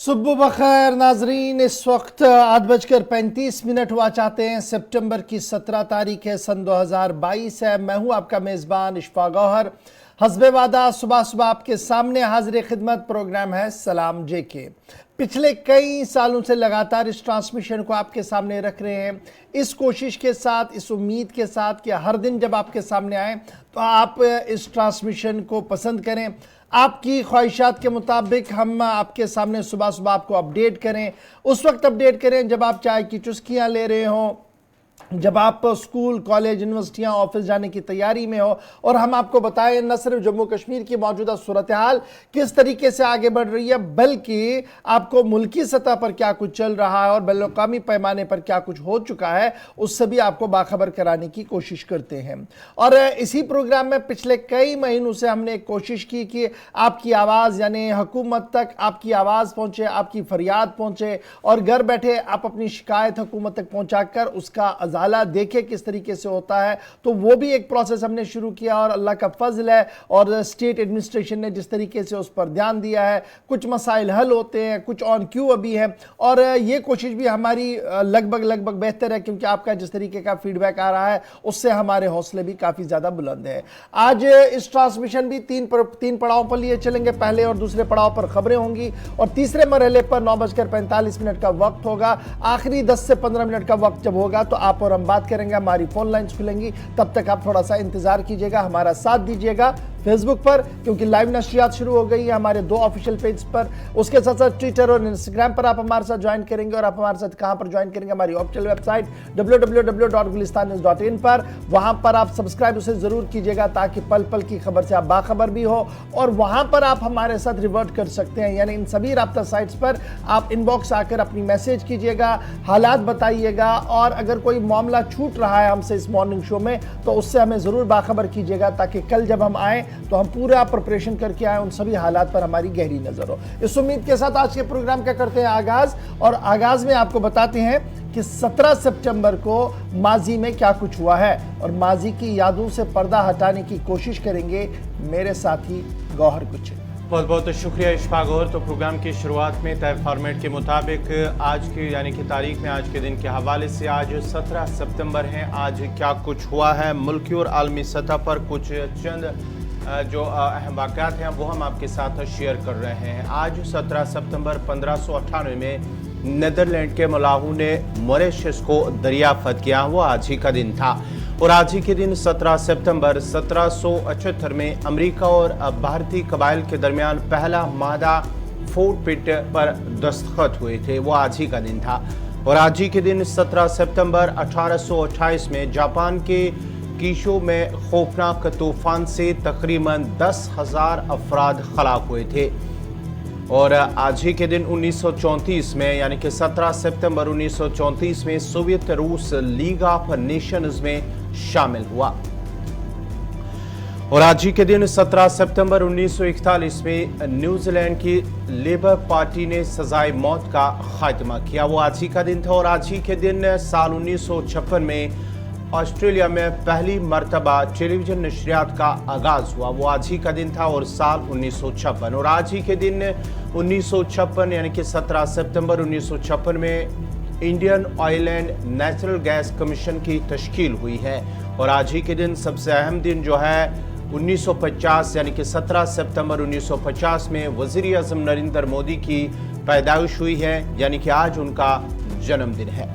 सुबह बखैर नाजरीन, इस वक्त 8:35 हुआ चाहते हैं। सितंबर की 17 तारीख है, सन 2022 है। मैं हूं आपका मेज़बान इशफाक गौहर। हस्बे वादा सुबह सुबह आपके सामने हाजिर खिदमत। प्रोग्राम है सलाम जेके। पिछले कई सालों से लगातार इस ट्रांसमिशन को आपके सामने रख रहे हैं, इस कोशिश के साथ, इस उम्मीद के साथ कि हर दिन जब आपके सामने आए तो आप इस ट्रांसमिशन को पसंद करें। आपकी ख्वाहिशात के मुताबिक हम आपके सामने सुबह सुबह आपको अपडेट करें। उस वक्त अपडेट करें जब आप चाय की चुस्कियां ले रहे हों, जब आप स्कूल, कॉलेज, यूनिवर्सिटियां, ऑफिस जाने की तैयारी में हो, और हम आपको बताएं न सिर्फ जम्मू कश्मीर की मौजूदा सूरत हाल किस तरीके से आगे बढ़ रही है, बल्कि आपको मुल्की सतह पर क्या कुछ चल रहा है और बैनुल-अक़वामी पैमाने पर क्या कुछ हो चुका है, उससे भी आपको बाखबर कराने की कोशिश करते हैं। और इसी प्रोग्राम में पिछले कई महीनों से हमने एक कोशिश की कि आपकी आवाज़ यानी हुकूमत तक आपकी आवाज़ पहुँचे, आपकी फरियाद पहुँचे, और घर बैठे आप अपनी शिकायत हुकूमत तक पहुँचा कर उसका अजाला देखे किस तरीके से होता है। तो वो भी एक प्रोसेस हमने शुरू किया और अल्लाह का फजल है और स्टेट एडमिनिस्ट्रेशन ने जिस तरीके से उस पर ध्यान दिया है, कुछ मसाइल हल होते हैं, कुछ ऑन क्यू अभी है, और ये कोशिश भी हमारी लगभग बेहतर है, क्योंकि आपका जिस तरीके का फीडबैक आ रहा है उससे हमारे हौसले भी काफ़ी ज़्यादा बुलंद है। आज इस ट्रांसमिशन भी तीन पड़ाव पर लिए चलेंगे। पहले और दूसरे पड़ाव पर खबरें होंगी और तीसरे मरहले पर 9:45 का वक्त होगा। आखिरी 10 से 15 मिनट का वक्त जब होगा तो आप और हम बात करेंगे, हमारी फोन लाइन्स खुलेंगी। तब तक आप थोड़ा सा इंतजार कीजिएगा, हमारा साथ दीजिएगा फेसबुक पर, क्योंकि लाइव नशरियात शुरू हो गई है हमारे 2 ऑफिशियल पेज पर। उसके साथ साथ ट्विटर और इंस्टाग्राम पर आप हमारे साथ ज्वाइन करेंगे। और आप हमारे साथ कहां पर ज्वाइन करेंगे? हमारी ऑफिशियल वेबसाइट www.gulistannews.in पर। वहां पर आप सब्सक्राइब उसे जरूर कीजिएगा ताकि पल पल की खबर से आप बाखबर भी हो। और वहां पर आप हमारे साथ रिवर्ट कर सकते हैं, यानी इन सभी राब्ता साइट्स पर आप इनबॉक्स आकर अपनी मैसेज कीजिएगा, हालात बताइएगा, और अगर कोई मामला छूट रहा है हमसे इस मॉर्निंग शो में तो उससे हमें ज़रूर बाखबर कीजिएगा, ताकि कल जब हम आएँ तो हम पूरा प्रिपरेशन करके आए, उन सभी हालात पर हमारी गहरी नज़र हो। इस उम्मीद के साथ आज के प्रोग्राम का करते हैं आगाज़। और आगाज़ में आपको बताते हैं कि 17 सितंबर को माजी में क्या कुछ हुआ है, और माजी की यादों से पर्दा हटाने की कोशिश करेंगे मेरे साथी गौहर कुछ। बहुत बहुत शुक्रिया इशफाक गौहर। तो प्रोग्राम की शुरुआत में तय फॉर्मेट के मुताबिक आज की यानी कि तारीख में आज के दिन के हवाले से, आज 17 सितंबर है, आज क्या कुछ हुआ है मुल्की और आलमी सतह पर, कुछ चंद जो अहम वाक़यात हैं वो हम आपके साथ शेयर कर रहे हैं। आज 17 सितंबर 1598 में नीदरलैंड के मलाहू ने मॉरिशस को दरियाफ्त किया, वो आज ही का दिन था। और आज ही के दिन 17 सितंबर 1778 में अमेरिका और भारतीय कबाइल के दरमियान पहला मादा फोर्ट पिट पर दस्तखत हुए थे, वो आज ही का दिन था। और आज ही के दिन 17 सितंबर 1828 में जापान के कीशो में खौफनाक तूफान से तकरीबन 10,000 अफराद हलाक हुए थे। और आज ही के दिन 1934 में यानी कि 17 सितंबर 1934 में सोवियत रूस लीग ऑफ नेशंस में शामिल हुआ। और आज ही के दिन 17 सितंबर 1941 में न्यूजीलैंड की लेबर पार्टी ने सजाए मौत का खात्मा किया, वो आज ही का दिन था। और आज ही के दिन साल 1956 में ऑस्ट्रेलिया में पहली मर्तबा टेलीविजन नशरियात का आगाज़ हुआ, वो आज ही का दिन था, और साल 1956। और आज ही के दिन 1956 यानी कि 17 सितंबर 1956 में Indian oil and natural gas commission की तश्कील हुई है। और आज ही के दिन सबसे अहम दिन जो है 1950 यानी कि 17 सितंबर 1950 में वज़ीर आज़म नरेंद्र मोदी की पैदाइश हुई है, यानी कि आज उनका जन्मदिन है।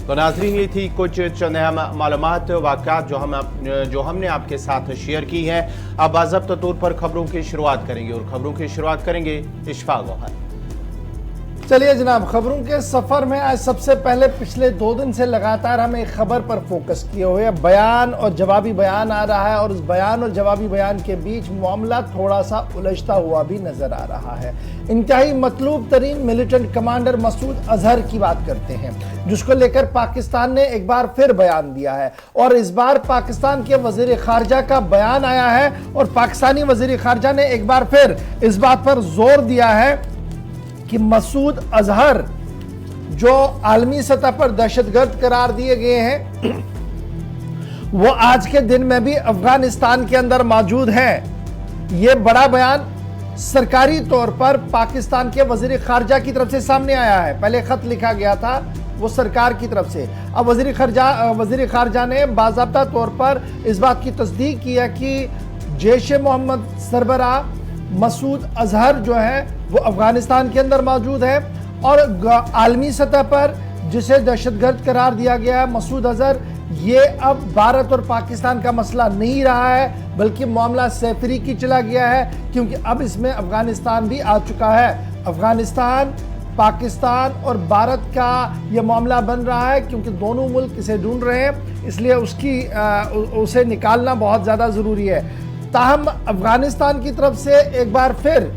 तो नाज़रीन, ये थी कुछ चंद अहम मालूमात वाक़यात जो हमने आपके साथ शेयर की है। अब बाज़ाब्ता तौर पर खबरों की शुरुआत करेंगे, और खबरों की शुरुआत करेंगे इशफाक गौहर। चलिए जनाब, खबरों के सफ़र में आज सबसे पहले पिछले 2 दिन से लगातार हम एक खबर पर फोकस किए हुए, बयान और जवाबी बयान आ रहा है, और उस बयान और जवाबी बयान के बीच मामला थोड़ा सा उलझता हुआ भी नजर आ रहा है। इंतहाई मतलूब तरीन मिलिटेंट कमांडर मसूद अजहर की बात करते हैं, जिसको लेकर पाकिस्तान ने एक बार फिर बयान दिया है। और इस बार पाकिस्तान के वजीर खारजा का बयान आया है, और पाकिस्तानी वजीर खारजा ने एक बार फिर इस बात पर जोर दिया है कि मसूद अजहर जो आलमी सतह पर दहशतगर्द करार दिए गए हैं, वो आज के दिन में भी अफगानिस्तान के अंदर मौजूद हैं। ये बड़ा बयान सरकारी तौर पर पाकिस्तान के वजीर खारजा की तरफ से सामने आया है। पहले खत लिखा गया था वो सरकार की तरफ से, अब वजीर खारजा ने बाज़ाब्ता तौर पर इस बात की तस्दीक की है कि जैश-ए-मोहम्मद सरबरा मसूद अजहर जो है वो अफगानिस्तान के अंदर मौजूद है और आलमी सतह पर जिसे दहशतगर्द करार दिया गया है मसूद अजहर, ये अब भारत और पाकिस्तान का मसला नहीं रहा है बल्कि मामला सैफरी की चला गया है, क्योंकि अब इसमें अफगानिस्तान भी आ चुका है। अफगानिस्तान, पाकिस्तान और भारत का ये मामला बन रहा है क्योंकि दोनों मुल्क इसे ढूंढ रहे हैं, इसलिए उसे निकालना बहुत ज़्यादा ज़रूरी है। ताहम अफगानिस्तान की तरफ से एक बार फिर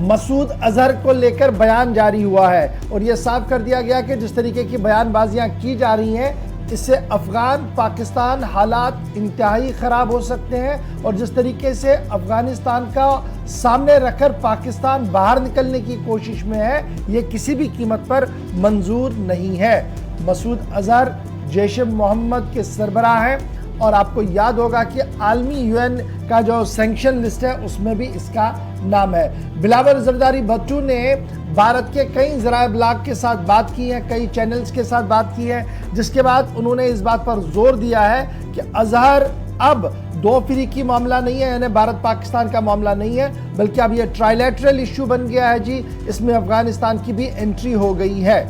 मसूद अजहर को लेकर बयान जारी हुआ है और यह साफ कर दिया गया कि जिस तरीके की बयानबाजियां की जा रही हैं इससे अफगान पाकिस्तान हालात इंतहाई ख़राब हो सकते हैं और जिस तरीके से अफगानिस्तान का सामने रखकर पाकिस्तान बाहर निकलने की कोशिश में है, ये किसी भी कीमत पर मंजूर नहीं है। मसूद अजहर जैश-ए-मोहम्मद के सरबराह हैं और आपको याद होगा कि आलमी यूएन का जो सैंक्शन लिस्ट है उसमें भी इसका नाम है। बिलावल जरदारी भुट्टो ने भारत के कई ज़राए इब्लाग के साथ बात की है, कई चैनल्स के साथ बात की है, जिसके बाद उन्होंने इस बात पर जोर दिया है कि अजहर अब दो फिरीकी मामला नहीं है, यानी भारत पाकिस्तान का मामला नहीं है, बल्कि अब यह ट्राइलेटरल इशू बन गया है जी, इसमें अफगानिस्तान की भी एंट्री हो गई है।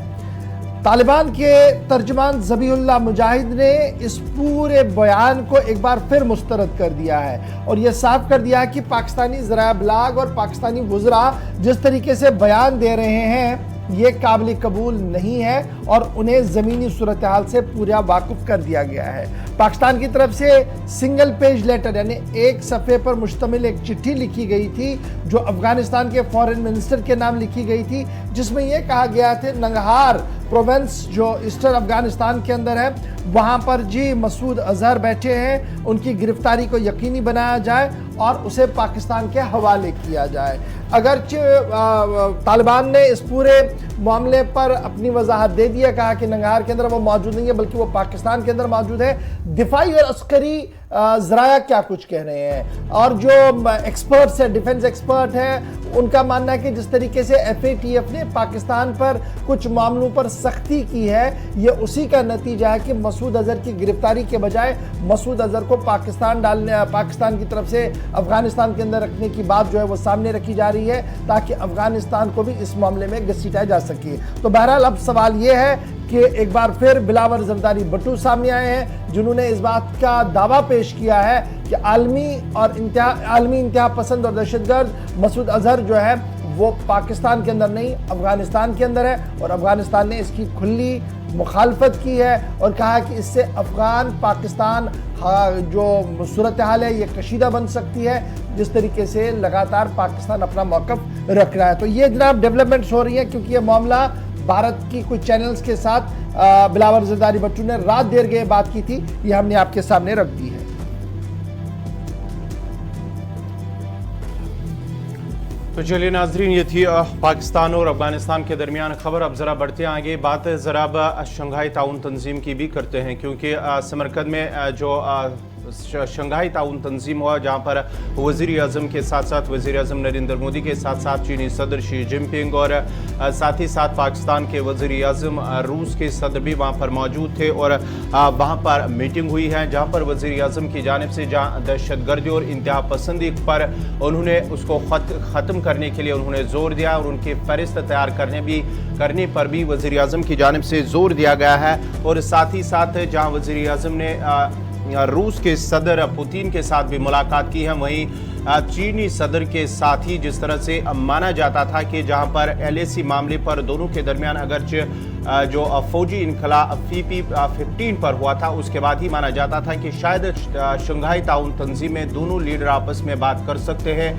तालिबान के तर्जमान ज़बीहुल्लाह मुजाहिद ने इस पूरे बयान को एक बार फिर मुस्तरद कर दिया है और यह साफ कर दिया है कि पाकिस्तानी ज़राए इब्लाग और पाकिस्तानी वुज़रा जिस तरीके से बयान दे रहे हैं ये काबिल कबूल नहीं है और उन्हें ज़मीनी सूरत हाल से पूरा वाकुफ़ कर दिया गया है। पाकिस्तान की तरफ से सिंगल पेज लेटर यानी एक सफ़े पर मुश्तमिल एक चिट्ठी लिखी गई थी जो अफगानिस्तान के फॉरेन मिनिस्टर के नाम लिखी गई थी, जिसमें यह कहा गया था नंगहार प्रोविंस जो ईस्टर्न अफगानिस्तान के अंदर है वहाँ पर जी मसूद अजहर बैठे हैं, उनकी गिरफ्तारी को यकीनी बनाया जाए और उसे पाकिस्तान के हवाले किया जाए। अगरचे तालिबान ने इस पूरे मामले पर अपनी वजाहत दे दिया, कहा कि नंगहार के अंदर वो मौजूद नहीं है बल्कि वो पाकिस्तान के अंदर मौजूद है। दिफाई और अस्करी ज़राया क्या कुछ कह रहे हैं और जो एक्सपर्ट्स हैं, डिफेंस एक्सपर्ट हैं, उनका मानना है कि जिस तरीके से FATF ने पाकिस्तान पर कुछ मामलों पर सख्ती की है ये उसी का नतीजा है कि मसूद अजहर की गिरफ्तारी के बजाय मसूद अजहर को पाकिस्तान की तरफ से अफगानिस्तान के अंदर रखने की बात जो है वो सामने रखी जा रही है ताकि अफगानिस्तान को भी इस मामले में घसीटा जा सके। तो बहरहाल अब सवाल ये है कि एक बार फिर बिलावल जरदारी भुट्टो सामने आए हैं जिन्होंने इस बात का दावा पेश किया है कि आलमी इंतहा पसंद और दहशतगर्द मसूद अजहर जो है वो पाकिस्तान के अंदर नहीं अफगानिस्तान के अंदर है और अफगानिस्तान ने इसकी खुली मुखालफत की है और कहा कि इससे अफगान पाकिस्तान जो सूरत हाल है ये कशीदा बन सकती है, जिस तरीके से लगातार पाकिस्तान अपना मौक़िफ़ रख रहा है। तो ये जनाब डेवलपमेंट्स हो रही है क्योंकि ये मामला भारत की कुछ चैनल्स के साथ बिलावल जरदारी भुट्टो ने रात देर गए बात की थी, ये हमने आपके सामने रख दी है। तो चलिए नाजरीन, ये थी पाकिस्तान और अफगानिस्तान के दरमियान खबर। अब ज़रा बढ़ते हैं आगे, बात ज़रा शंघाई ताउन तंजीम की भी करते हैं क्योंकि समरकंद में जो शंघाई ताउन तंजीम हुआ जहाँ पर वज़ीर आज़म के साथ साथ वज़ीर आज़म नरेंद्र मोदी के साथ साथ चीनी सदर शी जिनपिंग और साथ ही साथ पाकिस्तान के वज़ीर आज़म रूस के सदर भी वहाँ पर मौजूद थे और वहाँ पर मीटिंग हुई है जहाँ पर वज़ीर आज़म की जानिब से जहाँ दहशतगर्दी और इंतहा पसंदी पर उन्होंने उसको ख़त्म करने के लिए उन्होंने ज़ोर दिया और उनकी फ़हरिस्त तैयार करने पर भी वज़ीर आज़म की जानिब से ज़ोर दिया गया है। और साथ ही साथ जहाँ वज़ीर आज़म ने रूस के सदर पुतिन के साथ भी मुलाकात की है, वहीं चीनी सदर के साथ ही जिस तरह से माना जाता था कि जहां पर LAC मामले पर दोनों के दरमियान अगरचे जो फौजी इनकला PP-15 पर हुआ था उसके बाद ही माना जाता था कि शायद शंघाई ताउन तंजीम में दोनों लीडर आपस में बात कर सकते हैं,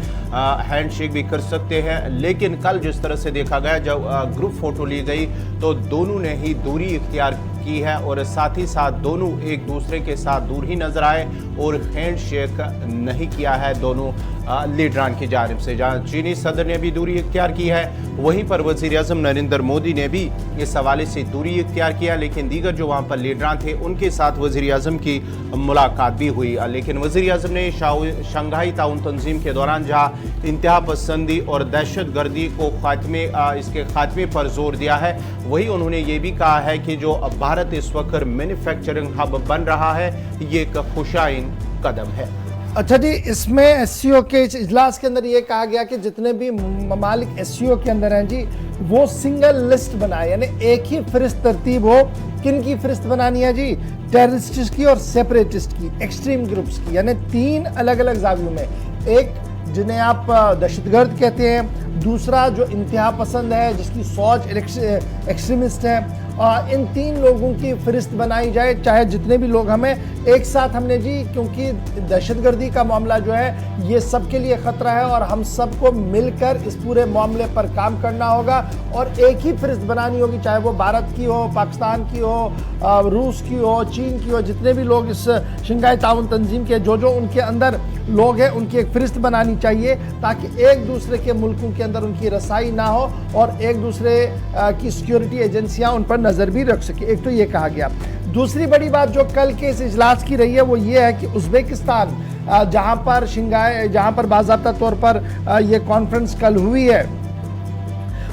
हैंडशेक भी कर सकते हैं। लेकिन कल जिस तरह से देखा गया जब ग्रुप फोटो ली गई तो दोनों ने ही दूरी इख्तियार की है और साथ ही साथ दोनों एक दूसरे के साथ दूर ही नजर आए और हैंडशेक नहीं किया है दोनों लीडरान की जानिब से। जहाँ चीनी सदर ने भी दूरी इख्तियार की है, वहीं पर वज़ीर आज़म नरेंद्र मोदी ने भी इस हवाले से दूरी इख्तियार किया, लेकिन दीगर जो वहाँ पर लीडरान थे उनके साथ वज़ीर आज़म की मुलाकात भी हुई। लेकिन वज़ीर आज़म ने शंघाई ताउन तंजीम के दौरान जहाँ इंतहा पसंदी और दहशत गर्दी को इसके खात्मे पर जोर दिया है, वही उन्होंने ये भी कहा है कि जो भारत इस वक्त मैन्युफैक्चरिंग हब बन रहा है, ये एक खुशाइन कदम है। अच्छा जी, इसमें एससीओ के इजलास के अंदर ये कहा गया कि जितने भी ममालिक एससीओ के अंदर हैं जी, वो सिंगल लिस्ट बनाए, यानी एक ही फरिस्त तरतीब हो। किन की फरिस्त बनानी है जी? टेररिस्ट की और सेपरेटिस्ट की, एक्सट्रीम ग्रुप्स की, यानी 3 अलग अलग जावियों में। एक जिन्हें आप दहशतगर्द कहते हैं, दूसरा जो इंतहा पसंद है जिसकी सोच एक्सट्रीमिस्ट है। इन 3 लोगों की फहरिस्त बनाई जाए, चाहे जितने भी लोग हमें एक साथ हमने जी, क्योंकि दहशतगर्दी का मामला जो है ये सबके लिए ख़तरा है और हम सबको मिलकर इस पूरे मामले पर काम करना होगा और एक ही फहरिस्त बनानी होगी, चाहे वो भारत की हो, पाकिस्तान की हो, रूस की हो, चीन की हो। जितने भी लोग इस शंघाई ताउन तंजीम के जो उनके अंदर लोग हैं, उनकी एक फहरिस्त बनानी चाहिए ताकि एक दूसरे के मुल्कों के अंदर उनकी रसाई ना हो और एक दूसरे की सिक्योरिटी एजेंसियां उन पर नज़र भी रख सके। एक तो ये कहा गया। दूसरी बड़ी बात जो कल के इस इजलास की रही है वो ये है कि उज़्बेकिस्तान जहां पर बाज़ाब्ता तौर पर ये कॉन्फ्रेंस कल हुई है,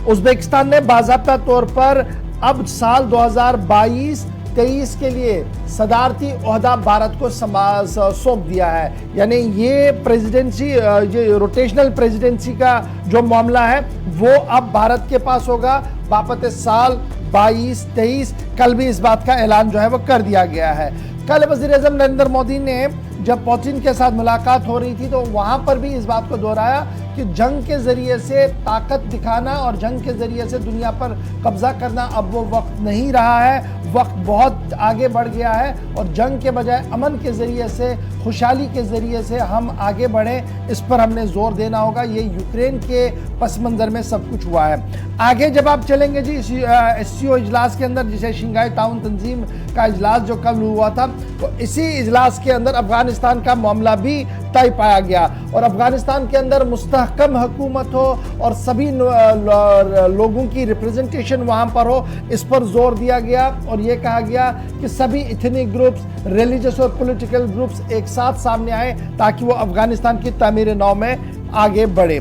उज़्बेकिस्तान ने बाज़ाब्ता तौर पर अब साल 2022-23 के लिए सदारती ओहदा भारत को सौंप दिया है। यानी ये प्रेसिडेंसी, ये रोटेशनल प्रेसिडेंसी का जो मामला है वो अब भारत के पास होगा बापत साल 22-23। कल भी इस बात का ऐलान जो है वो कर दिया गया है। कल वज़ीर आज़म नरेंद्र मोदी ने जब पुतिन के साथ मुलाकात हो रही थी तो वहाँ पर भी इस बात को दोहराया कि जंग के ज़रिए से ताकत दिखाना और जंग के ज़रिए से दुनिया पर कब्ज़ा करना अब वो वक्त नहीं रहा है। वक्त बहुत आगे बढ़ गया है और जंग के बजाय अमन के ज़रिए से, खुशहाली के ज़रिए से हम आगे बढ़ें, इस पर हमने ज़ोर देना होगा। ये यूक्रेन के पस मंज़र में सब कुछ हुआ है। आगे जब आप चलेंगे जी एससीओ इजलास के अंदर, जिसे शंघाई ताउन तंजीम का इजलास जो कल हुआ था, तो इसी इजलास के अंदर अफगानिस्तान का मामला भी तय पाया गया और अफगानिस्तान के अंदर मुस्तहकम हुकूमत हो और सभी लोगों की रिप्रेजेंटेशन वहाँ पर हो, इस पर जोर दिया गया और ये कहा गया कि सभी इथनिक ग्रुप्स, रिलीजियस और पॉलिटिकल ग्रुप्स एक साथ सामने आए ताकि वो अफगानिस्तान की तामीर नौ में आगे बढ़े।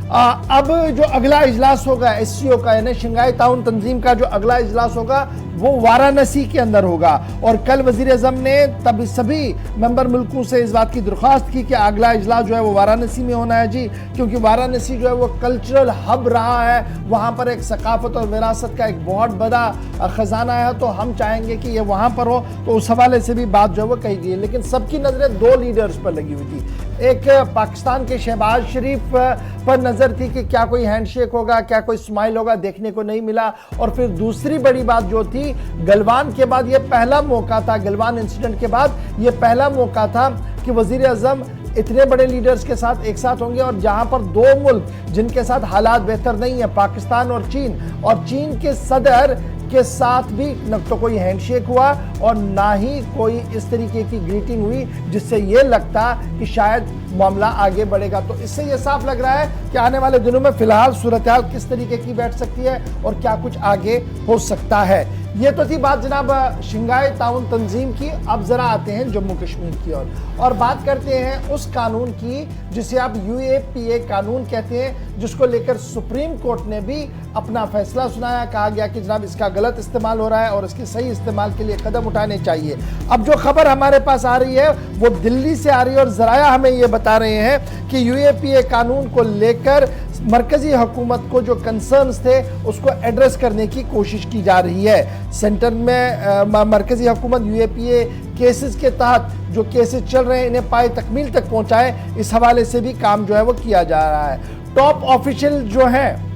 अब जो अगला इजलास होगा एससीओ का, यानी शंघाई ताउन तंजीम का जो अगला इजलास होगा वो वाराणसी के अंदर होगा और कल वज़ीर आज़म ने तब सभी मेंबर मुल्कों से इस बात की दरख्वास्त की कि अगला इजलास जो है वो वाराणसी में होना है जी, क्योंकि वाराणसी जो है वो कल्चरल हब रहा है, वहाँ पर एक सकाफत और विरासत का एक बहुत बड़ा ख़जाना है, तो हम चाहेंगे कि ये वहाँ पर हो। तो उस हवाले से भी बात जो है वो कही गई, लेकिन सबकी नज़रें 2 लीडर्स पर लगी हुई थी। एक पाकिस्तान के शहबाज शरीफ पर नज़र थी कि क्या कोई हैंडशेक होगा, क्या कोई स्माइल होगा, देखने को नहीं मिला। और फिर दूसरी बड़ी बात जो थी, गलवान के बाद ये पहला मौका था, गलवान इंसिडेंट के बाद ये पहला मौका था कि वज़ीर आज़म इतने बड़े लीडर्स के साथ एक साथ होंगे और जहां पर 2 मुल्क जिनके साथ हालात बेहतर नहीं है, पाकिस्तान और चीन के सदर के साथ भी न तो कोई हैंडशेक हुआ और ना ही कोई इस तरीके की ग्रीटिंग हुई जिससे ये लगता कि शायद मामला आगे बढ़ेगा। तो इससे ये साफ लग रहा है कि आने वाले दिनों में फिलहाल सूरत हाल किस तरीके की बैठ सकती है और क्या कुछ आगे हो सकता है। ये तो थी बात जनाब शंघाई ताउन तंजीम की। अब जरा आते हैं जम्मू कश्मीर की ओर और बात करते हैं उस कानून की जिसे आप UAPA कानून कहते हैं, जिसको लेकर सुप्रीम कोर्ट ने भी अपना फैसला सुनाया। कहा गया कि जनाब इसका गलत इस्तेमाल हो रहा है और इसके सही इस्तेमाल के लिए कदम उठाने चाहिए। अब जो खबर हमारे पास आ रही है वो दिल्ली से आ रही है और जराया हमें ये बता रहे हैं कि UAPA कानून को लेकर मरकजी हुकूमत को जो कंसर्न्स थे उसको एड्रेस करने की कोशिश की जा रही है। सेंटर में मरकजी हुकूमत UAPA केसेस के तहत जो केसेस चल रहे हैं इन्हें पाए तकमील तक पहुंचाए, इस हवाले से भी काम जो है वो किया जा रहा है। टॉप ऑफिशियल जो हैं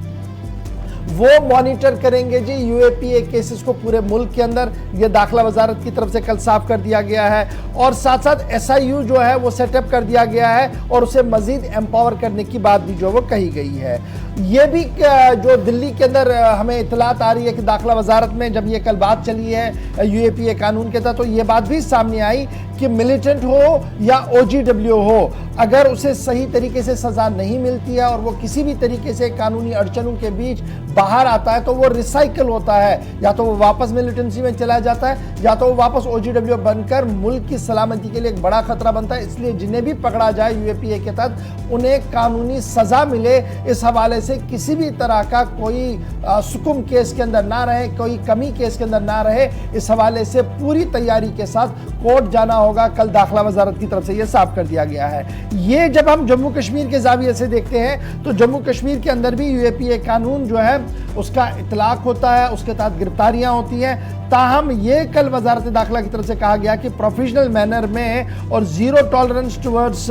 वो मॉनिटर करेंगे जी UAPA केसेस को पूरे मुल्क के अंदर। ये दाखिला वजारत की तरफ से कल साफ कर दिया गया है और साथ साथ SIU जो है वो सेटअप कर दिया गया है और उसे मजीद एम्पावर करने की बात भी जो वो कही गई है। ये भी जो दिल्ली के अंदर हमें इतलात आ रही है कि दाखिला वजारत में जब ये कल बात चली है यूएपीए कानून के तहत, तो ये बात भी सामने आई कि मिलिटेंट हो या ओजीडब्ल्यू हो, अगर उसे सही तरीके से सजा नहीं मिलती है और वो किसी भी तरीके से कानूनी अड़चनों के बीच बाहर आता है तो वो रिसाइकल होता है, या तो वो वापस मिलिटेंसी में चला जाता है या तो वो वापस ओजीडब्ल्यू बनकर मुल्क की सलामती के लिए एक बड़ा खतरा बनता है। इसलिए जिन्हें भी पकड़ा जाए यूएपीए के तहत उन्हें कानूनी सजा मिले, इस हवाले से किसी भी तरह का कोई सुकुम केस के अंदर ना रहे, कोई कमी केस के अंदर ना रहे, इस हवाले से पूरी तैयारी के साथ कोर्ट जाना होगा। कल दाखिला वजारत की तरफ से यह साफ कर दिया गया है। ये जब हम जम्मू कश्मीर के जाविये से देखते हैं तो जम्मू कश्मीर के अंदर भी यूएपीए कानून जो है उसका इतलाक होता है, उसके तहत गिरफ्तारियां होती हैं। ताहम ये कल वजारत दाखिला की तरफ से कहा गया कि प्रोफेशनल मैनर में और जीरो टॉलरेंस टुवर्ड्स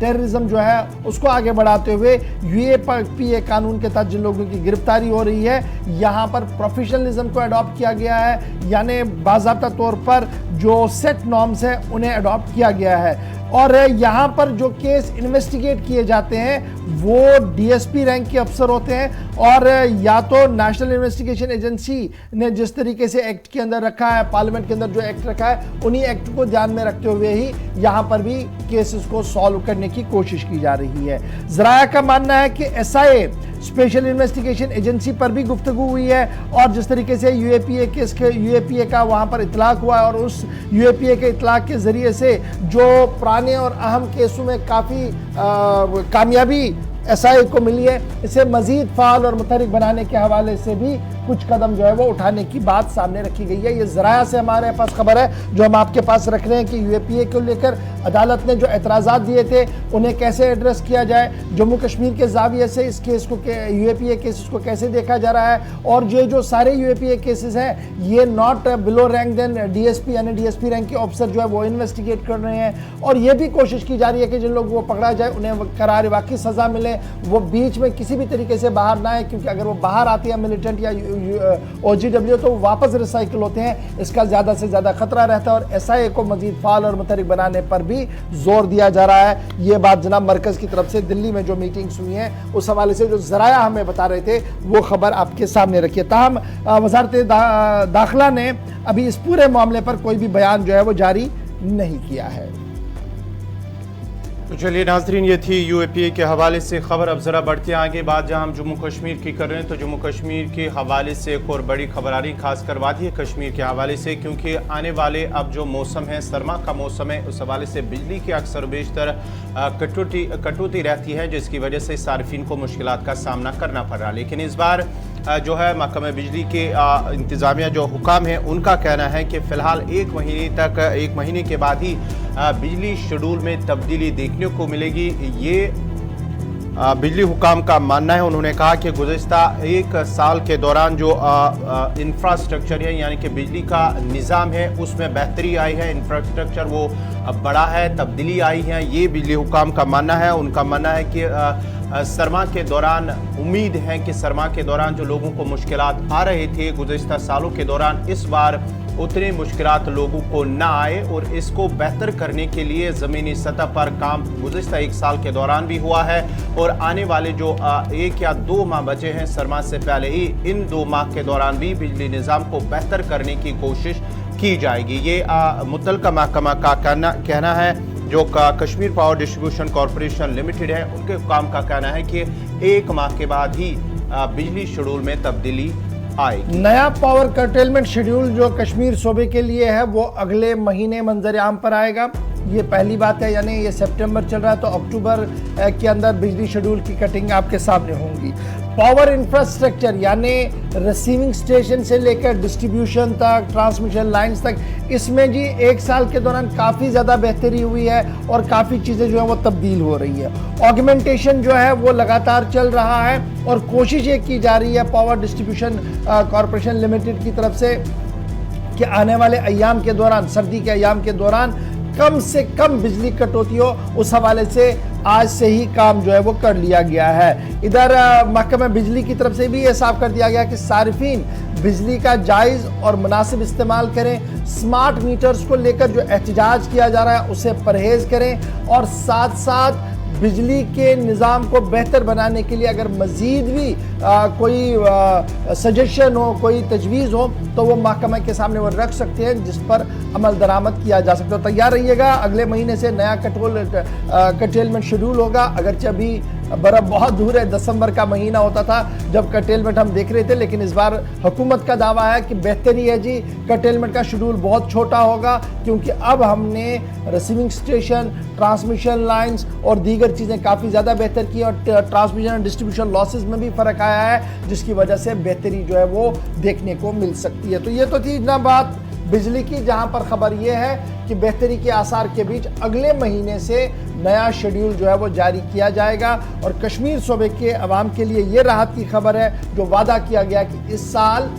टेररिज्म जो है उसको आगे बढ़ाते हुए यूएपीए कानून के तहत जिन लोगों की गिरफ्तारी हो रही है, यहाँ पर प्रोफेशनलिज्म को अडॉप्ट किया गया है, यानी बाज़ाब्ता तौर पर जो सेट नॉर्म्स हैं उन्हें अडॉप्ट किया गया है। और यहाँ पर जो केस इन्वेस्टिगेट किए जाते हैं वो डीएसपी रैंक के अफसर होते हैं, और या तो नेशनल इन्वेस्टिगेशन एजेंसी ने जिस तरीके से एक्ट के अंदर रखा है, पार्लियामेंट के अंदर जो एक्ट रखा है, उन्हीं एक्ट को ध्यान में रखते हुए ही यहाँ पर भी केसेस को सॉल्व करने की कोशिश की जा रही है। ज़राया का मानना है कि एसआईए स्पेशल इन्वेस्टिगेशन एजेंसी पर भी गुफ्तगू हुई है, और जिस तरीके से यूएपीए का वहाँ पर इतलाक हुआ है और उस यूएपीए के इतलाक के ज़रिए से जो पुराने और अहम केसों में काफ़ी कामयाबी एसआईए को मिली है, इसे मजीद फाल और मुतहरिक बनाने के हवाले से भी कुछ कदम जो है वो उठाने की बात सामने रखी गई है। ये ज़राया से हमारे पास खबर है जो हम आपके पास रख रहे हैं कि यूएपीए को लेकर अदालत ने जो एतराज़ात दिए थे उन्हें कैसे एड्रेस किया जाए, जम्मू कश्मीर के जाविये से इस केस को यूएपीए केसेस को कैसे देखा जा रहा है, और जो सारे यूएपीए केसेस हैं ये not below rank than DSP यानी डीएसपी रैंक के ऑफिसर जो है वो इन्वेस्टिगेट कर रहे हैं, और ये भी कोशिश की जा रही है कि जिन लोगों को पकड़ा जाए उन्हें करार वाकई सज़ा मिले, वो बीच में किसी भी तरीके से बाहर ना आए, क्योंकि अगर वो बाहर आते हैं मिलिटेंट या ओजीडब्ल्यू तो वापस रिसाइकिल होते हैं, इसका ज़्यादा से ज़्यादा खतरा रहता है। और एसआईए को मजीद फाल और मुतहरिक बनाने पर भी जोर दिया जा रहा है। ये बात जनाब मरकज़ की तरफ से दिल्ली में जो मीटिंग्स हुई हैं उस हवाले से जो ज़राया हमें बता रहे थे वो खबर आपके सामने रखिए। ताहम वज़ारत दाखिला ने अभी इस पूरे मामले पर कोई भी बयान जो है वो जारी नहीं किया है। तो चलिए नाजरीन, ये थी यूएपीए के हवाले से खबर। अब ज़रा बढ़ते हैं आगे। बात जहां हम जम्मू कश्मीर की कर रहे हैं तो जम्मू कश्मीर के हवाले से एक और बड़ी खबर आ रही, खासकर वादी कश्मीर के हवाले से, क्योंकि आने वाले अब जो मौसम है सरमा का मौसम है, उस हवाले से बिजली की अक्सर बेशतर कटौती रहती है, जिसकी वजह से सार्फिन को मुश्किलात का सामना करना पड़ रहा। लेकिन इस बार जो है महकमा बिजली के इंतज़ामिया जो हुकाम है उनका कहना है कि फ़िलहाल एक महीने के बाद ही बिजली शेड्यूल में तब्दीली देखने को मिलेगी। ये बिजली हुकाम का मानना है। उन्होंने कहा कि गुज़िश्ता एक साल के दौरान जो इंफ्रास्ट्रक्चर है यानी कि बिजली का निज़ाम है उसमें बेहतरी आई है, इंफ्रास्ट्रक्चर वो बड़ा है, तब्दीली आई है, ये बिजली हुकाम का मानना है। उनका मानना है कि सरमा के दौरान उम्मीद है कि सरमा के दौरान जो लोगों को मुश्किलात आ रहे थे गुज़िश्ता सालों के दौरान, इस बार उतनी मुश्किलात लोगों को ना आए, और इसको बेहतर करने के लिए ज़मीनी सतह पर काम गुज़िश्ता एक साल के दौरान भी हुआ है, और आने वाले जो 1 या 2 माह बचे हैं सरमा से पहले ही, इन 2 माह के दौरान भी बिजली निज़ाम को बेहतर करने की कोशिश की जाएगी। ये मुतल्लिका महकमा का कहना है। जो Kashmir power distribution corporation limited है उनके हुकाम का कहना है कि 1 माह के बाद ही बिजली शेड्यूल में तब्दीली आएगी। नया पावर कर्टेलमेंट शेड्यूल जो कश्मीर सूबे के लिए है वो अगले महीने मंजर आम पर आएगा। ये पहली बात है, यानी ये सितंबर चल रहा है तो अक्टूबर के अंदर बिजली शेड्यूल की कटिंग आपके सामने होंगी। पावर इंफ्रास्ट्रक्चर यानी रिसीविंग स्टेशन से लेकर डिस्ट्रीब्यूशन तक, ट्रांसमिशन लाइंस तक, इसमें जी 1 साल के दौरान काफ़ी ज़्यादा बेहतरी हुई है और काफ़ी चीज़ें जो है वो तब्दील हो रही है। ऑगमेंटेशन जो है वो लगातार चल रहा है और कोशिश ये की जा रही है पावर डिस्ट्रीब्यूशन कॉरपोरेशन लिमिटेड की तरफ से कि आने वाले अय्याम के दौरान, सर्दी के अय्याम के दौरान कम से कम बिजली कटौती हो। उस हवाले से आज से ही काम जो है वो कर लिया गया है। इधर महकमा बिजली की तरफ से भी ये साफ कर दिया गया कि सारिफीन बिजली का जायज़ और मुनासिब इस्तेमाल करें, स्मार्ट मीटर्स को लेकर जो एहतजाज किया जा रहा है उससे परहेज़ करें, और साथ साथ बिजली के निज़ाम को बेहतर बनाने के लिए अगर मज़ीद भी कोई सजेशन हो, कोई तजवीज़ हो, तो वो महकमा के सामने वो रख सकते हैं, जिस पर अमल दरामद किया जा सकता है। तैयार रहिएगा, अगले महीने से नया कटेलमेंट शेड्यूल होगा। अगरचे अभी बर्फ बहुत दूर है, दिसंबर का महीना होता था जब कटेलमेंट हम देख रहे थे, लेकिन इस बार हुकूमत का दावा है कि बेहतरी है जी, कटेलमेंट का शेड्यूल बहुत छोटा होगा, क्योंकि अब हमने रिसीविंग स्टेशन, ट्रांसमिशन लाइंस और दीगर चीज़ें काफ़ी ज़्यादा बेहतर की और ट्रांसमिशन एंड डिस्ट्रीब्यूशन लॉसेज में भी फ़र्क आया है, जिसकी वजह से बेहतरी जो है वो देखने को मिल सकती है। तो ये तो थी ना बात बिजली की, जहां पर खबर यह है कि बेहतरी के आसार के बीच अगले महीने से नया शेड्यूल जो है वो जारी किया जाएगा और कश्मीर सूबे के अवाम के लिए ये राहत की खबर है, जो वादा किया गया कि इस साल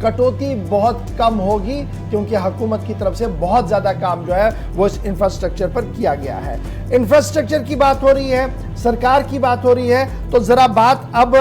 कटौती बहुत कम होगी, क्योंकि हुकूमत की तरफ से बहुत ज़्यादा काम जो है वो इस इंफ्रास्ट्रक्चर पर किया गया है। इंफ्रास्ट्रक्चर की बात हो रही है, सरकार की बात हो रही है, तो ज़रा बात अब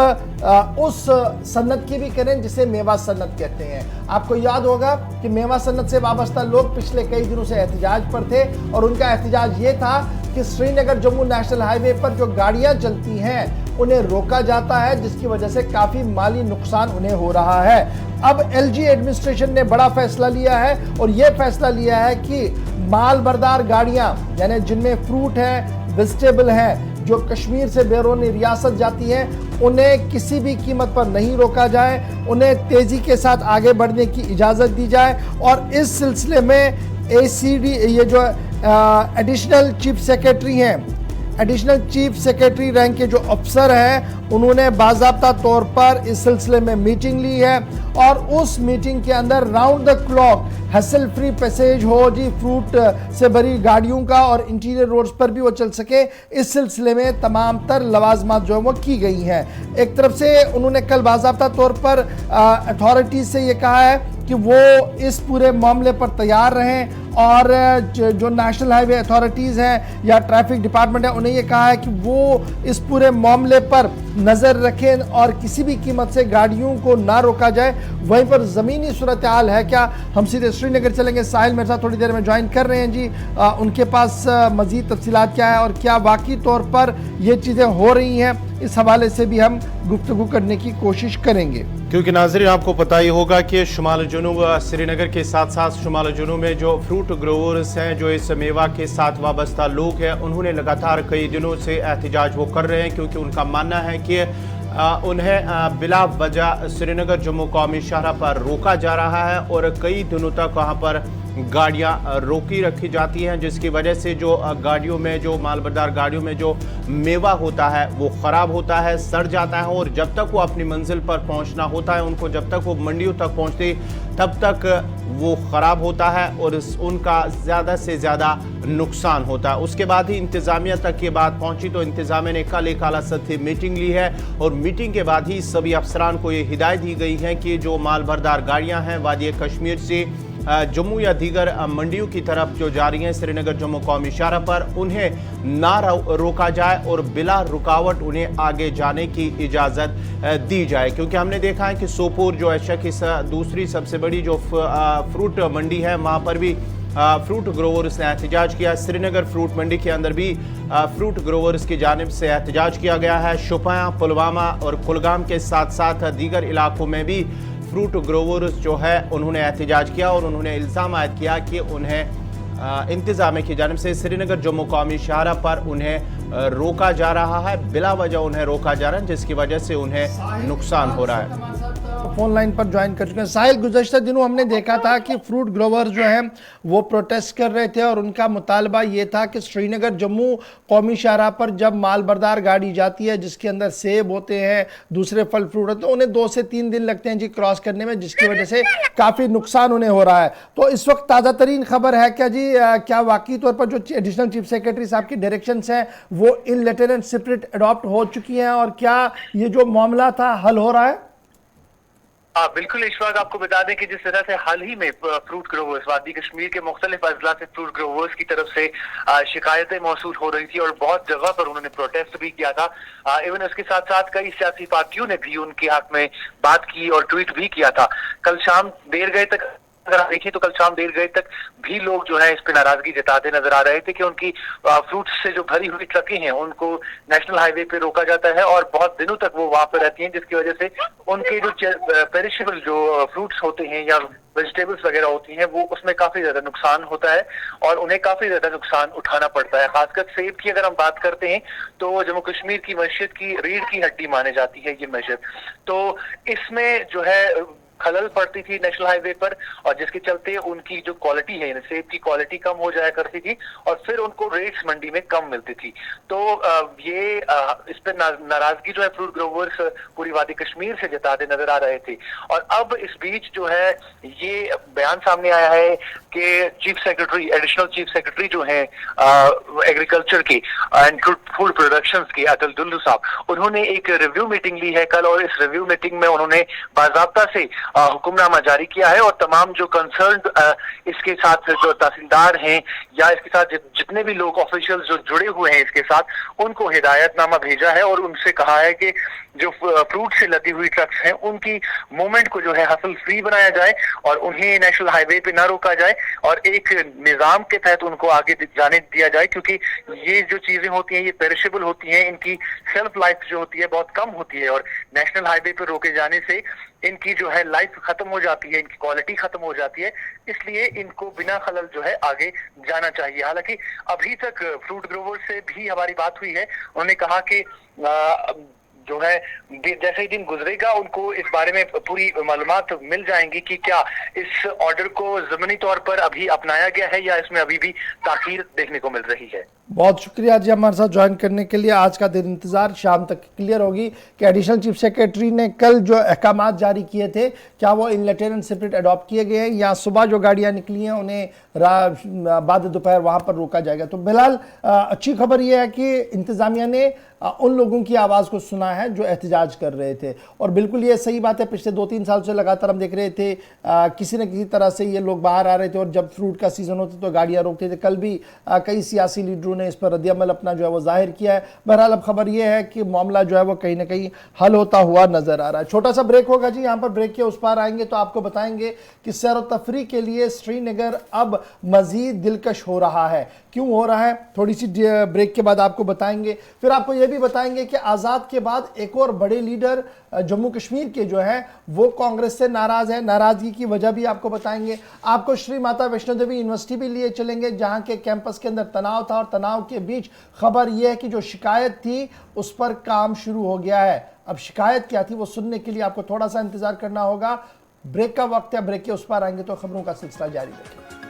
उस सन्नत की भी करें जिसे मेवा सन्नत कहते हैं। आपको याद होगा कि मेवा सन्नत से वाबस्ता लोग पिछले कई दिनों से एहतजाज पर थे और उनका एहतजाज ये था कि श्रीनगर जम्मू नेशनल हाईवे पर जो गाड़ियां चलती हैं उन्हें रोका जाता है, जिसकी वजह से काफ़ी माली नुकसान उन्हें हो रहा है। अब एलजी एडमिनिस्ट्रेशन ने बड़ा फैसला लिया है और यह फैसला लिया है कि माल बरदार गाड़ियां, यानी जिनमें फ्रूट है, वेजिटेबल है, जो कश्मीर से बैरून रियासत जाती हैं, उन्हें किसी भी कीमत पर नहीं रोका जाए, उन्हें तेज़ी के साथ आगे बढ़ने की इजाज़त दी जाए। और इस सिलसिले में ACD, ये जो एडिशनल चीफ सेक्रेटरी हैं, एडिशनल चीफ सेक्रेटरी रैंक के जो अफसर हैं, उन्होंने बाज़ाब्ता तौर पर इस सिलसिले में मीटिंग ली है और उस मीटिंग के अंदर round the clock hassle free passage हो जी फ्रूट से भरी गाड़ियों का और इंटीरियर रोड्स पर भी वो चल सके, इस सिलसिले में तमाम तर लवाजमात जो है वो की गई हैं। एक तरफ से उन्होंने कल बाज़ाब्ता तौर पर अथॉरिटीज़ से ये कहा है कि वो इस पूरे मामले पर तैयार रहें और जो नेशनल हाईवे अथॉरिटीज़ हैं या ट्रैफिक डिपार्टमेंट है, उन्हें ये कहा है कि वो इस पूरे मामले पर नज़र रखें और किसी भी कीमत से गाड़ियों को ना रोका जाए। वहीं पर ज़मीनी सूरत हाल है क्या, हम सीधे श्रीनगर चलेंगे। साहिल मेरे साथ थोड़ी देर में ज्वाइन कर रहे हैं जी, उनके पास मज़ीद तफसीलात क्या है और क्या वाकई तौर पर ये चीज़ें हो रही हैं, इस हवाले से भी हम गुफ्तगू करने की कोशिश करेंगे। क्योंकि नाज़रीन आपको पता ही होगा कि शुमाल जुनूब श्रीनगर के साथ साथ शुमाल जुनूब में जो फ्रूट ग्रोवर्स हैं, जो इस मेवा के साथ वाबस्ता लोग हैं, उन्होंने लगातार कई दिनों से एहतजाज वो कर रहे हैं, क्योंकि उनका मानना है कि उन्हें बिला वजह श्रीनगर जम्मू कौमी शाहरा पर रोका जा रहा है और कई दिनों तक वहाँ पर गाड़ियां रोकी रखी जाती हैं, जिसकी वजह से जो गाड़ियों में, जो मालबरदार गाड़ियों में जो मेवा होता है वो ख़राब होता है, सड़ जाता है और जब तक वो अपनी मंजिल पर पहुंचना होता है उनको, जब तक वो मंडियों तक पहुंचती तब तक वो ख़राब होता है और उनका ज़्यादा से ज़्यादा नुकसान होता है। उसके बाद ही इंतज़ामिया तक ये बात पहुंची तो इंतज़ामिया ने कल एक आला सतही मीटिंग ली है और मीटिंग के बाद ही सभी अफसरान को ये हिदायत दी गई है कि जो मालबरदार गाड़ियाँ हैं वादी कश्मीर से जम्मू या दीगर मंडियों की तरफ जो जा रही हैं श्रीनगर जम्मू कौमी शाहरा पर, उन्हें ना रोका जाए और बिला रुकावट उन्हें आगे जाने की इजाज़त दी जाए। क्योंकि हमने देखा है कि सोपोर जो एशिया की दूसरी सबसे बड़ी जो फ्रूट मंडी है, वहाँ पर भी फ्रूट ग्रोवर्स ने एहतजाज किया। श्रीनगर फ्रूट मंडी के अंदर भी फ्रूट ग्रोवर्स की जानिब से एहतजाज किया गया है। शोपियां, पुलवामा और कुलगाम के साथ साथ दीगर इलाकों में भी फ्रूट ग्रोवर्स जो है उन्होंने एहतजाज किया और उन्होंने इल्ज़ाम आयद किया कि उन्हें इंतज़ामिया की जानिब से श्रीनगर जम्मू कौमी शाहरा पर उन्हें रोका जा रहा है, बिला वजह उन्हें रोका जा रहा है, जिसकी वजह से उन्हें नुकसान हो रहा है। फोन लाइन पर ज्वाइन कर चुके हैं साहिल। गुज़श्ता दिनों हमने देखा था कि फ्रूट ग्रोवर जो हैं वो प्रोटेस्ट कर रहे थे और उनका मुतालबा ये था कि श्रीनगर जम्मू कौमी शाहरा पर जब माल बरदार गाड़ी जाती है जिसके अंदर सेब होते हैं, दूसरे फल फ्रूट होते हैं, उन्हें 2 से 3 दिन लगते हैं जी क्रॉस करने में, जिसकी वजह से काफ़ी नुकसान उन्हें हो रहा है। तो इस वक्त ताज़ा तरीन खबर है क्या जी, क्या वाकई तौर पर जो एडिशनल चीफ सेक्रेटरी साहब की डायरेक्शंस हैं वो इन लेटर एंड स्पिरिट अडॉप्ट हो चुकी हैं और क्या ये जो मामला था हल हो रहा है? बिल्कुल इशफाक, आपको बता दें कि जिस तरह से हाल ही में फ्रूट ग्रोवर्स वादी कश्मीर के मुख्तलिफ अजला से फ्रूट ग्रोवर्स की तरफ से शिकायतें मौसूल हो रही थी और बहुत जगह पर उन्होंने प्रोटेस्ट भी किया था। इवन उसके साथ साथ कई सियासी पार्टियों ने भी उनके हक में बात की और ट्वीट भी किया था। कल शाम देर गए तक अगर आप देखें तो कल शाम देर गए तक भी लोग जो है इस पे नाराजगी जताते नजर आ रहे थे कि उनकी फ्रूट्स से जो भरी हुई ट्रकें हैं उनको नेशनल हाईवे पे रोका जाता है और बहुत दिनों तक वो वहां पर रहती हैं, जिसकी वजह से उनके जो पेरिशेबल जो फ्रूट्स होते हैं या वेजिटेबल्स वगैरह होती हैं वो उसमें काफी ज्यादा नुकसान होता है और उन्हें काफी ज्यादा नुकसान उठाना पड़ता है। खासकर सेब की अगर हम बात करते हैं तो जम्मू कश्मीर की मईशत की रीढ़ की हड्डी माने जाती है ये मेजर। तो इसमें जो है खलल पड़ती थी नेशनल हाईवे पर और जिसके चलते उनकी जो क्वालिटी है, सेब की क्वालिटी कम हो जाया करती थी और फिर उनको रेट्स मंडी में कम मिलती थी। तो ये इस पर नाराजगी जो है फ्रूट ग्रोवर्स पूरी वादी कश्मीर से जताते नजर आ रहे थे। और अब इस बीच जो है ये बयान सामने आया है कि chief secretary, additional chief secretary जो है एग्रीकल्चर के एंड फूड प्रोडक्शन के अटल डुल्लू साहब, उन्होंने एक रिव्यू मीटिंग ली है कल और इस रिव्यू मीटिंग में उन्होंने बाज़ाब्ता से हुक्मनामा जारी किया है और तमाम जो कंसर्न इसके साथ जो तहसीलदार हैं या इसके साथ जितने भी लोग ऑफिशियल्स जो जुड़े हुए हैं इसके साथ उनको हिदायतनामा भेजा है और उनसे कहा है कि जो फ्रूट से लदी हुई ट्रक्स हैं उनकी मूवमेंट को जो है हासिल फ्री बनाया जाए और उन्हें नेशनल हाईवे पे ना रोका जाए और एक निजाम के तहत उनको आगे जाने दिया जाए, क्योंकि ये जो चीजें होती हैं ये पेरिशेबल होती हैं, इनकी सेल्फ लाइफ जो होती है बहुत कम होती है और नेशनल हाईवे पे रोके जाने से इनकी जो है लाइफ खत्म हो जाती है, इनकी क्वालिटी खत्म हो जाती है, इसलिए इनको बिना खलल जो है आगे जाना चाहिए। हालांकि अभी तक फ्रूट ग्रोवर से भी हमारी बात हुई है, उन्होंने कहा कि जो है जैसे ही दिन गुजरेगा उनको इस बारे में पूरी मालूमात मिल जाएंगी कि क्या इस ऑर्डर को ज़मीनी तौर पर अभी अपनाया गया है या इसमें अभी भी ताखीर देखने को मिल रही है। बहुत शुक्रिया जी हमारे साथ ज्वाइन करने के लिए। आज का दिन इंतजार, शाम तक क्लियर होगी कि एडिशनल चीफ सेक्रेटरी ने कल जो अहकाम जारी किए थे क्या वो इन लेटर एंड स्पिरिट अडॉप्ट किए गए हैं या सुबह जो गाड़ियां निकली हैं उन्हें बाद दोपहर वहां पर रोका जाएगा। तो फिलहाल अच्छी खबर यह है कि इंतजामिया ने उन लोगों की आवाज़ को सुना है जो एहतजाज कर रहे थे और बिल्कुल ये सही बात है। पिछले 2-3 साल से लगातार हम देख रहे थे किसी न किसी तरह से ये लोग बाहर आ रहे थे और जब फ्रूट का सीजन होता तो गाड़ियां रोकते थे। कल भी कई सियासी लीडरों ने इस पर रद्द-ए-अमल अपना जो है वो जाहिर किया है। बहरहाल अब खबर यह है कि मामला जो है वो कहीं ना कहीं हल होता हुआ नजर आ रहा है। छोटा सा ब्रेक होगा जी, यहाँ पर ब्रेक के उस पार आएंगे तो आपको बताएंगे कि सैर व तफरी के लिए श्रीनगर अब मजीद दिलकश हो रहा है। क्यों हो रहा है थोड़ी सी ब्रेक के बाद आपको बताएंगे। फिर आपको यह भी बताएंगे कि आज़ाद के बाद एक और बड़े लीडर जम्मू कश्मीर के जो है वो कांग्रेस से नाराज है, नाराजगी की वजह भी आपको बताएंगे। आपको श्री माता वैष्णो देवी यूनिवर्सिटी भी लिए चलेंगे जहां के कैंपस के अंदर तनाव था और तनाव के बीच खबर यह है कि जो शिकायत थी उस पर काम शुरू हो गया है। अब शिकायत क्या थी वो सुनने के लिए आपको थोड़ा सा इंतजार करना होगा। ब्रेक का वक्त है, ब्रेक के उस पार आएंगे तो खबरों का सिलसिला जारी रखें।